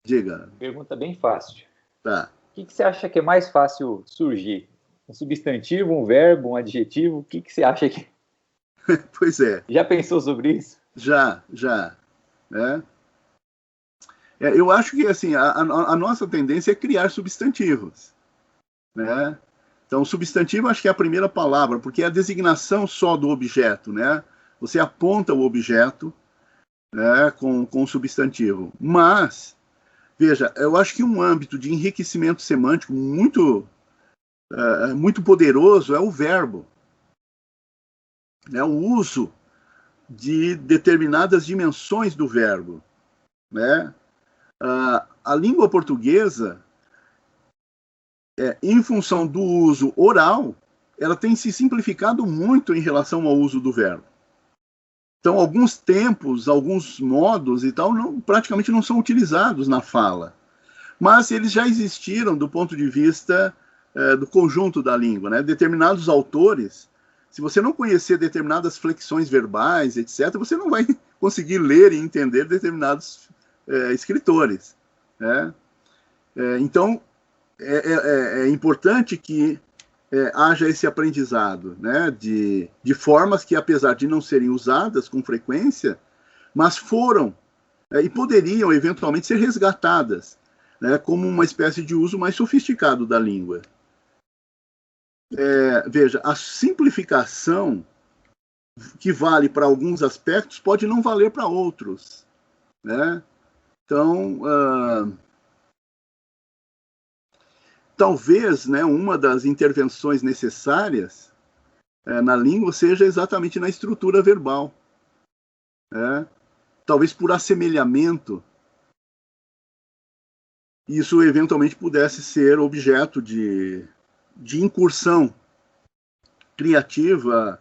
Diga. Pergunta bem fácil. Tá. O que você acha que é mais fácil surgir? Um substantivo, um verbo, um adjetivo? O que você acha que... Pois é. Já pensou sobre isso? Já. Né? Eu acho que assim, a nossa tendência é criar substantivos. Né? Então, substantivo acho que é a primeira palavra, porque é a designação só do objeto. Né? Você aponta o objeto, né, com o substantivo. Mas, veja, eu acho que um âmbito de enriquecimento semântico muito poderoso é o verbo. Né? O uso de determinadas dimensões do verbo. Né? A língua portuguesa, em função do uso oral, ela tem se simplificado muito em relação ao uso do verbo. Então, alguns tempos, alguns modos e tal, praticamente não são utilizados na fala. Mas eles já existiram do ponto de vista do conjunto da língua. Né? Determinados autores, se você não conhecer determinadas flexões verbais, etc., você não vai conseguir ler e entender determinados escritores. Né? Então, é importante que haja esse aprendizado, né, de formas que, apesar de não serem usadas com frequência, mas foram e poderiam eventualmente ser resgatadas, né, como uma espécie de uso mais sofisticado da língua. Veja, a simplificação que vale para alguns aspectos pode não valer para outros. Né? Então, talvez, né, uma das intervenções necessárias na língua seja exatamente na estrutura verbal. Né? Talvez por assemelhamento, isso eventualmente pudesse ser objeto de incursão criativa,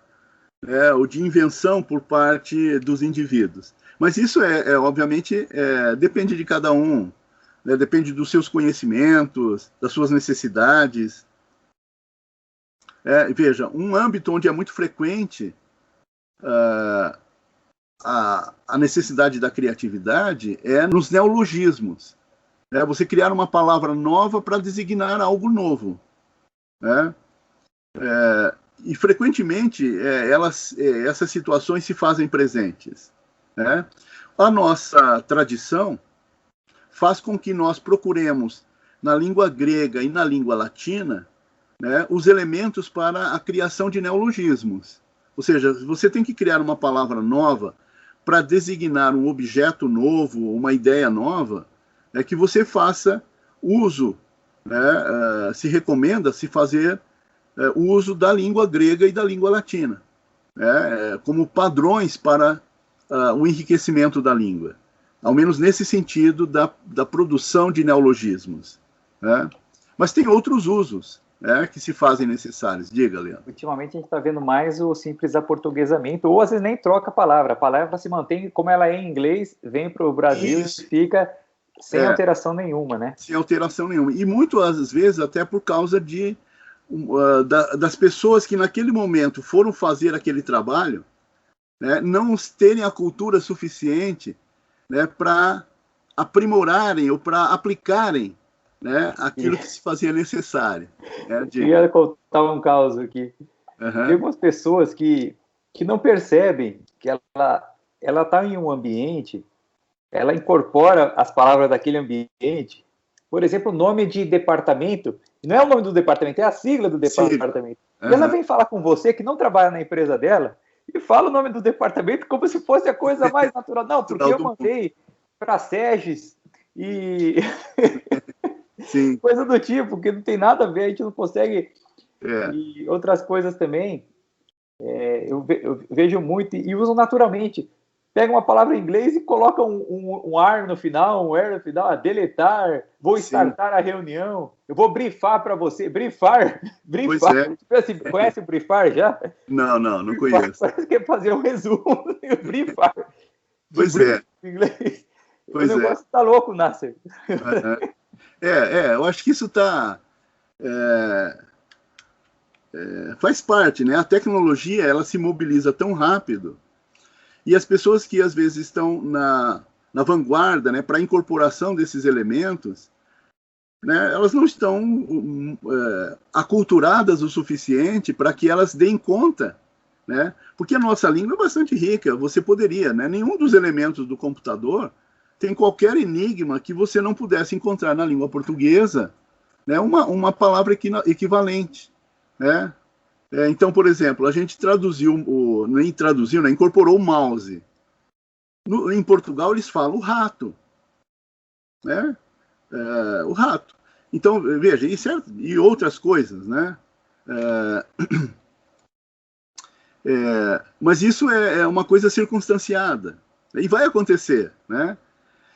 ou de invenção por parte dos indivíduos. Mas isso, obviamente, depende de cada um, né? Depende dos seus conhecimentos, das suas necessidades. Veja, um âmbito onde é muito frequente a necessidade da criatividade é nos neologismos. Você criar uma palavra nova para designar algo novo. Né? E frequentemente essas situações se fazem presentes. Né? A nossa tradição faz com que nós procuremos na língua grega e na língua latina, né, os elementos para a criação de neologismos. Ou seja, você tem que criar uma palavra nova para designar um objeto novo, uma ideia nova, que você faça uso, né, se recomenda se fazer o uso da língua grega e da língua latina, né, como padrões para o enriquecimento da língua, ao menos nesse sentido da produção de neologismos. Né? Mas tem outros usos que se fazem necessários. Diga, Leandro. Ultimamente a gente está vendo mais o simples aportuguesamento, ou às vezes nem troca a palavra se mantém como ela é em inglês, vem para o Brasil e fica sem alteração nenhuma, né? Sem alteração nenhuma. E muitas vezes até por causa das pessoas que naquele momento foram fazer aquele trabalho, né, não terem a cultura suficiente, né, para aprimorarem ou para aplicarem, né, aquilo que se fazia necessário. Eu queria contar um caso aqui. Tem algumas pessoas que não percebem que ela está em um ambiente, ela incorpora as palavras daquele ambiente. Por exemplo, o nome de departamento, não é o nome do departamento, é a sigla do departamento. E ela vem falar com você que não trabalha na empresa dela e fala o nome do departamento como se fosse a coisa mais natural. Não, porque eu mandei para a SEGES e Sim. coisa do tipo, que não tem nada a ver, a gente não consegue. E outras coisas também, eu vejo muito e usam naturalmente. Pega uma palavra em inglês e coloca um ar no final, um air no final, deletar, vou startar a reunião, eu vou brifar para você, brifar. Tipo assim, conhece o brifar já? Não conheço. Parece que é fazer um resumo, brifar. Pois é. Em inglês. O negócio tá louco, Nasser. Eu acho que isso faz parte, né? A tecnologia, ela se mobiliza tão rápido. E as pessoas que às vezes estão na na vanguarda, né, para a incorporação desses elementos, né, elas não estão aculturadas o suficiente para que elas deem conta, né, porque a nossa língua é bastante rica. Você poderia, né, nenhum dos elementos do computador tem qualquer enigma que você não pudesse encontrar na língua portuguesa, né, uma palavra equivalente, né? Então, por exemplo, a gente incorporou o mouse. Em Portugal eles falam o rato, né? O rato. Então, veja, e outras coisas, né? Mas isso é uma coisa circunstanciada, e vai acontecer, né?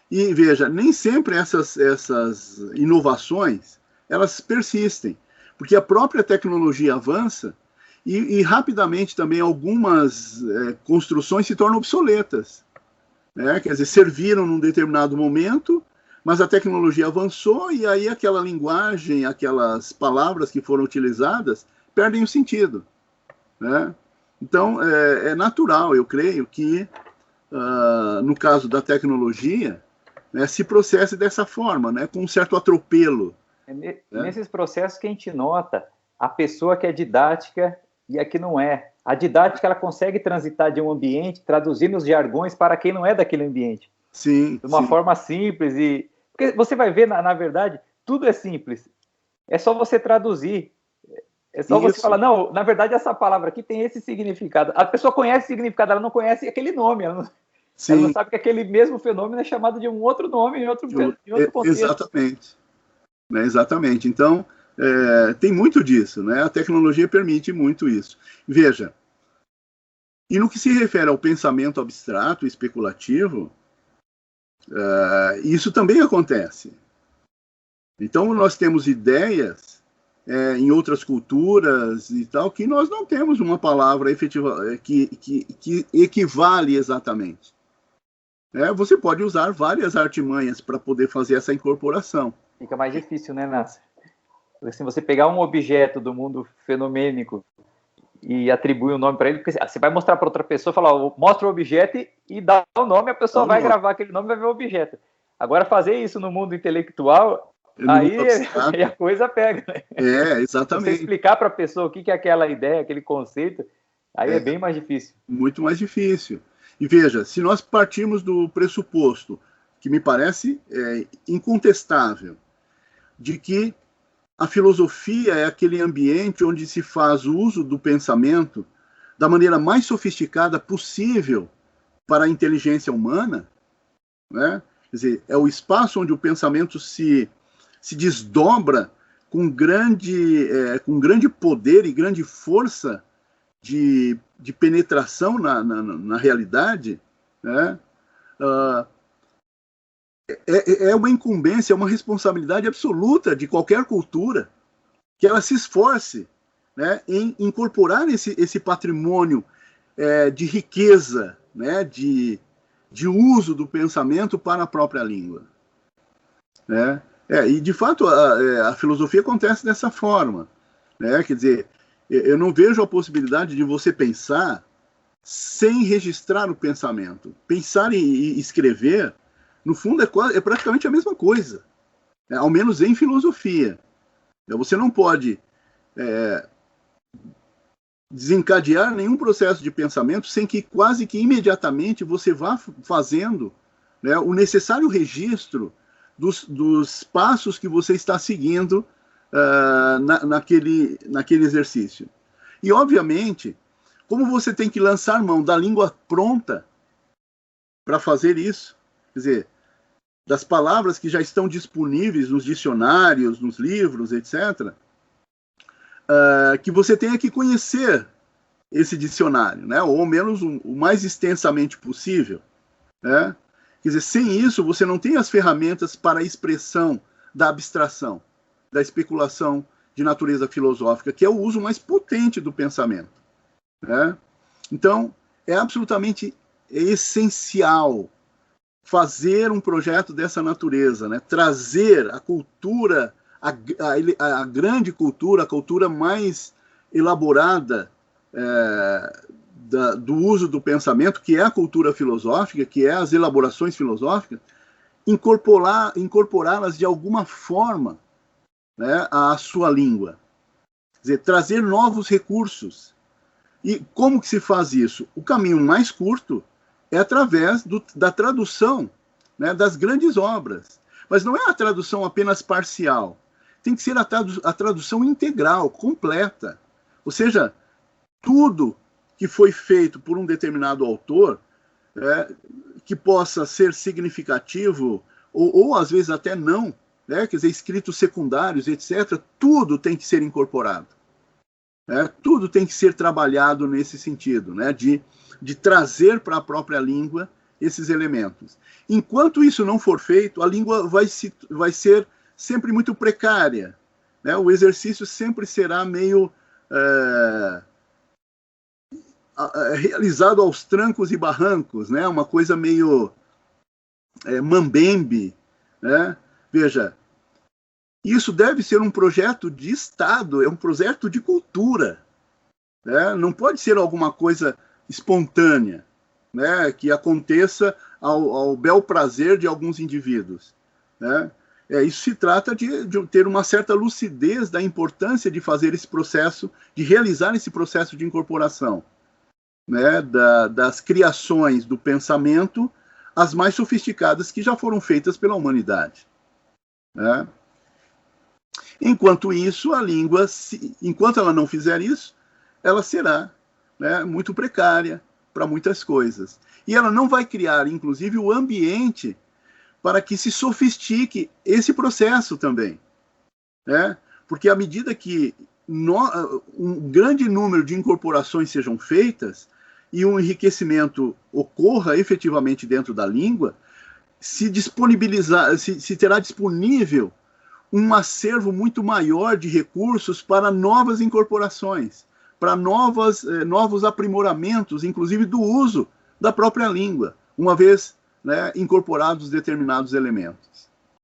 E veja, nem sempre essas inovações, elas persistem, porque a própria tecnologia avança e rapidamente também algumas construções se tornam obsoletas, né? Quer dizer, serviram num determinado momento, mas a tecnologia avançou e aí aquela linguagem, aquelas palavras que foram utilizadas perdem o sentido, né? Então, é natural, eu creio, que no caso da tecnologia, né, se processe dessa forma, né, com um certo atropelo. Nesses processos que a gente nota a pessoa que é didática e a que não é. A didática, ela consegue transitar de um ambiente, traduzindo os jargões para quem não é daquele ambiente. Sim. De uma forma simples. Porque você vai ver, na verdade, tudo é simples. É só você traduzir. É só você falar, não, na verdade, essa palavra aqui tem esse significado. A pessoa conhece o significado, ela não conhece aquele nome. Ela não sabe que aquele mesmo fenômeno é chamado de um outro nome, em outro contexto. Exatamente. Exatamente. Então, tem muito disso, né? A tecnologia permite muito isso. Veja, e no que se refere ao pensamento abstrato, especulativo, isso também acontece. Então, nós temos ideias em outras culturas e tal, que nós não temos uma palavra efetiva que equivale exatamente. Você pode usar várias artimanhas para poder fazer essa incorporação. Fica mais difícil, né, Nasser? Assim, você pegar um objeto do mundo fenomênico e atribuir um nome para ele, porque você vai mostrar para outra pessoa, falar, mostra o objeto e dá o nome, a pessoa vai gravar aquele nome e vai ver o objeto. Agora, fazer isso no mundo intelectual, aí a coisa pega, né? Exatamente. Você explicar para a pessoa o que é aquela ideia, aquele conceito, aí é bem mais difícil. Muito mais difícil. E veja, se nós partirmos do pressuposto, que me parece incontestável, de que a filosofia é aquele ambiente onde se faz uso do pensamento da maneira mais sofisticada possível para a inteligência humana, né? Quer dizer, é o espaço onde o pensamento se desdobra com grande poder e grande força de penetração na realidade, né? É uma incumbência, é uma responsabilidade absoluta de qualquer cultura que ela se esforce, né, em incorporar esse patrimônio de riqueza, né, de uso do pensamento para a própria língua, né? E, de fato, a filosofia acontece dessa forma, né? Quer dizer, eu não vejo a possibilidade de você pensar sem registrar o pensamento. Pensar e escrever, no fundo, é praticamente a mesma coisa, né? Ao menos em filosofia. Você não pode desencadear nenhum processo de pensamento sem que quase que imediatamente você vá fazendo, né, o necessário registro dos passos que você está seguindo naquele exercício. E, obviamente, como você tem que lançar mão da língua pronta para fazer isso, quer dizer, das palavras que já estão disponíveis nos dicionários, nos livros, etc., que você tenha que conhecer esse dicionário, né? Ou ao menos o mais extensamente possível, né? Quer dizer, sem isso, você não tem as ferramentas para a expressão da abstração, da especulação de natureza filosófica, que é o uso mais potente do pensamento, né? Então, é absolutamente essencial fazer um projeto dessa natureza, né? Trazer a cultura, a grande cultura, a cultura mais elaborada do uso do pensamento, que é a cultura filosófica, que é as elaborações filosóficas, incorporá-las de alguma forma, né, à sua língua. Quer dizer, trazer novos recursos. E como que se faz isso? O caminho mais curto é através da tradução, né, das grandes obras. Mas não é a tradução apenas parcial. Tem que ser a tradução integral, completa. Ou seja, tudo que foi feito por um determinado autor, que possa ser significativo, ou às vezes até não, né? Quer dizer, escritos secundários, etc., tudo tem que ser incorporado. Tudo tem que ser trabalhado nesse sentido, né? De trazer para a própria língua esses elementos. Enquanto isso não for feito, a língua vai ser sempre muito precária, né? O exercício sempre será meio realizado aos trancos e barrancos, né? Uma coisa meio mambembe, né? Veja, isso deve ser um projeto de Estado, é um projeto de cultura, né? Não pode ser alguma coisa espontânea, né? Que aconteça ao bel prazer de alguns indivíduos, né? Isso se trata de ter uma certa lucidez da importância de fazer esse processo, de realizar esse processo de incorporação, né, das criações do pensamento, as mais sofisticadas que já foram feitas pela humanidade, né? Enquanto isso, a língua, enquanto ela não fizer isso, ela será, né, muito precária para muitas coisas. E ela não vai criar, inclusive, o ambiente para que se sofistique esse processo também, né? Porque à medida que um grande número de incorporações sejam feitas e um enriquecimento ocorra efetivamente dentro da língua, se terá disponível um acervo muito maior de recursos para novas incorporações, para novos aprimoramentos, inclusive do uso da própria língua, uma vez, né, incorporados determinados elementos.